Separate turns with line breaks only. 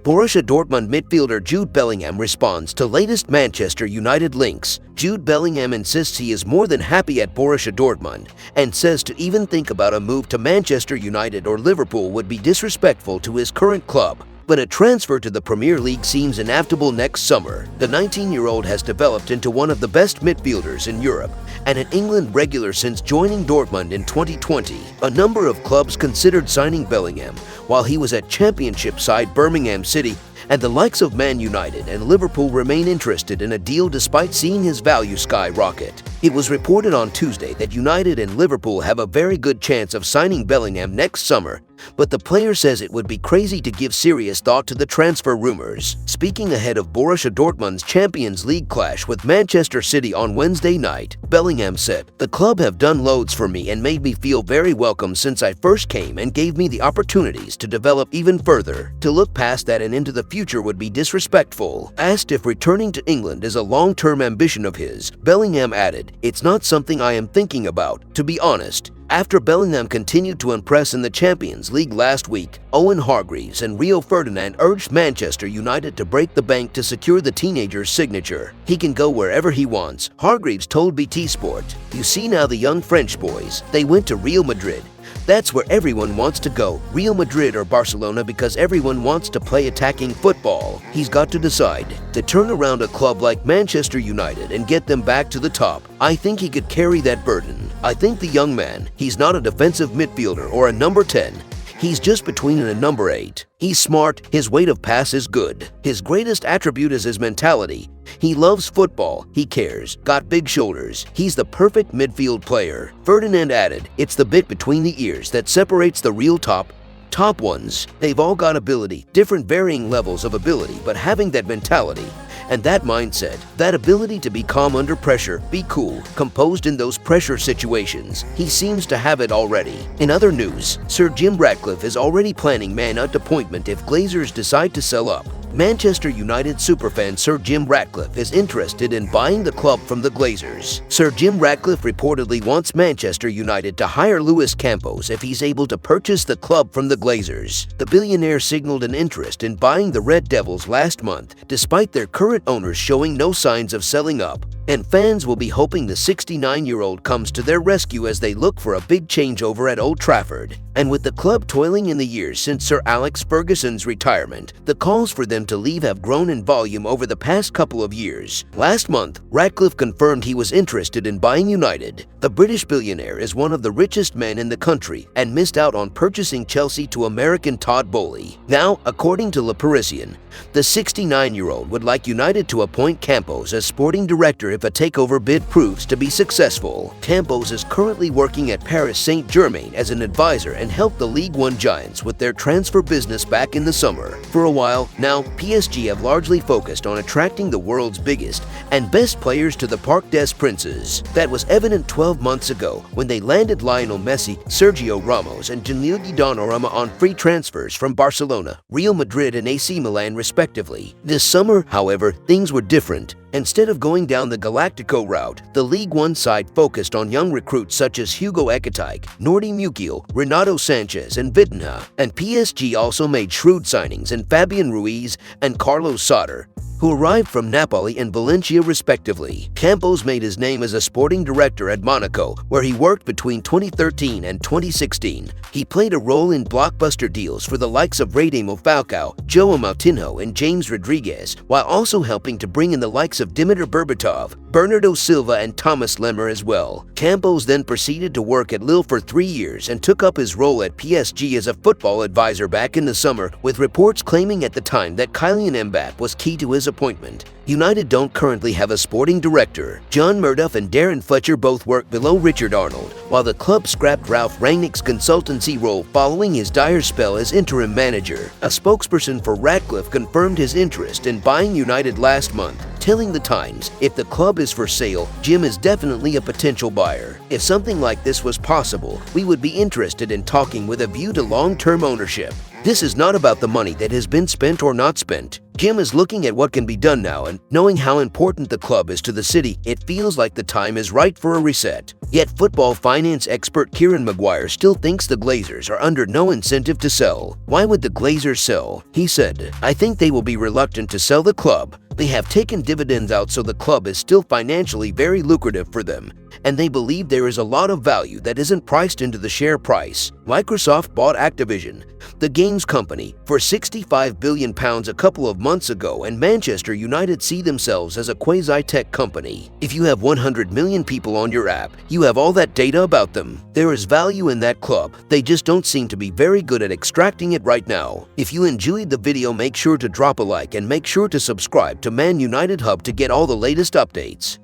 Borussia Dortmund midfielder Jude Bellingham responds to latest Manchester United links. Jude Bellingham insists he is more than happy at Borussia Dortmund and says to even think about a move to Manchester United or Liverpool would be disrespectful to his current club. But a transfer to the Premier League seems inevitable next summer. The 19-year-old has developed into one of the best midfielders in Europe and an England regular since joining Dortmund in 2020. A number of clubs considered signing Bellingham while he was at Championship side Birmingham City, and the likes of Man United and Liverpool remain interested in a deal despite seeing his value skyrocket. It was reported on Tuesday that United and Liverpool have a very good chance of signing Bellingham next summer, but the player says it would be crazy to give serious thought to the transfer rumors. Speaking ahead of Borussia Dortmund's Champions League clash with Manchester City on Wednesday night, Bellingham said, "The club have done loads for me and made me feel very welcome since I first came and gave me the opportunities to develop even further. To look past that and into the future would be disrespectful." Asked if returning to England is a long-term ambition of his, Bellingham added, "It's not something I am thinking about, to be honest." After Bellingham continued to impress in the Champions League last week, Owen Hargreaves and Rio Ferdinand urged Manchester United to break the bank to secure the teenager's signature. "He can go wherever he wants," Hargreaves told BT Sport. "You see now the young French boys, they went to Real Madrid. That's where everyone wants to go, Real Madrid or Barcelona, because everyone wants to play attacking football. He's got to decide to turn around a club like Manchester United and get them back to the top. I think he could carry that burden. I think the young man, he's not a defensive midfielder or a number 10. He's just between a number 8. He's smart, his weight of pass is good. His greatest attribute is his mentality. He loves football, he cares, got big shoulders. He's the perfect midfield player." Ferdinand added, "It's the bit between the ears that separates the real top ones. They've all got ability, different varying levels of ability, but having that mentality and that mindset, that ability to be calm under pressure, be cool, composed in those pressure situations, he seems to have it already." In other news, Sir Jim Ratcliffe is already planning Man Ut appointment if Glazers decide to sell up. Manchester United superfan Sir Jim Ratcliffe is interested in buying the club from the Glazers. Sir Jim Ratcliffe reportedly wants Manchester United to hire Luis Campos if he's able to purchase the club from the Glazers. The billionaire signaled an interest in buying the Red Devils last month, despite their current owners showing no signs of selling up. And fans will be hoping the 69-year-old comes to their rescue as they look for a big changeover at Old Trafford. And with the club toiling in the years since Sir Alex Ferguson's retirement, the calls for them to leave have grown in volume over the past couple of years. Last month, Ratcliffe confirmed he was interested in buying United. The British billionaire is one of the richest men in the country and missed out on purchasing Chelsea to American Todd Boehly. Now, according to Le Parisien, the 69-year-old would like United to appoint Campos as sporting director if a takeover bid proves to be successful. Campos is currently working at Paris Saint-Germain as an advisor and helped the League One Giants with their transfer business back in the summer. For a while now, PSG have largely focused on attracting the world's biggest and best players to the Parc des Princes. That was evident 12 months ago when they landed Lionel Messi, Sergio Ramos, and Gianluigi Donnarumma on free transfers from Barcelona, Real Madrid, and AC Milan respectively. This summer, however, things were different. Instead of going down the Galactico route, the League One side focused on young recruits such as Hugo Ekitike, Nordi Mukiel, Renato Sanchez, and Vitinha. And PSG also made shrewd signings in Fabian Ruiz and Carlos Soter, who arrived from Napoli and Valencia respectively. Campos made his name as a sporting director at Monaco, where he worked between 2013 and 2016. He played a role in blockbuster deals for the likes of Radamel Falcao, Joao Moutinho, and James Rodriguez, while also helping to bring in the likes of Dimitar Berbatov, Bernardo Silva, and Thomas Lemar as well. Campos then proceeded to work at Lille for 3 years and took up his role at PSG as a football advisor back in the summer, with reports claiming at the time that Kylian Mbappe was key to his appointment. United don't currently have a sporting director. John Murdoch and Darren Fletcher both work below Richard Arnold, while the club scrapped Ralph Rangnick's consultancy role following his dire spell as interim manager. A spokesperson for Ratcliffe confirmed his interest in buying United last month, telling The Times, "If the club is for sale, Jim is definitely a potential buyer. If something like this was possible, we would be interested in talking with a view to long-term ownership. This is not about the money that has been spent or not spent. Jim is looking at what can be done now, and knowing how important the club is to the city, it feels like the time is right for a reset. Yet football finance expert Kieran Maguire still thinks the Glazers are under no incentive to sell. Why would the Glazers sell? He said, "I think they will be reluctant to sell the club. They have taken dividends out, so the club is still financially very lucrative for them, and they believe there is a lot of value that isn't priced into the share price." Microsoft bought Activision, the games company, for £65 billion a couple of months ago, and Manchester United see themselves as a quasi-tech company. If you have 100 million people on your app, you have all that data about them. There is value in that club. They just don't seem to be very good at extracting it right now. If you enjoyed the video, make sure to drop a like and make sure to subscribe to Man United Hub to get all the latest updates.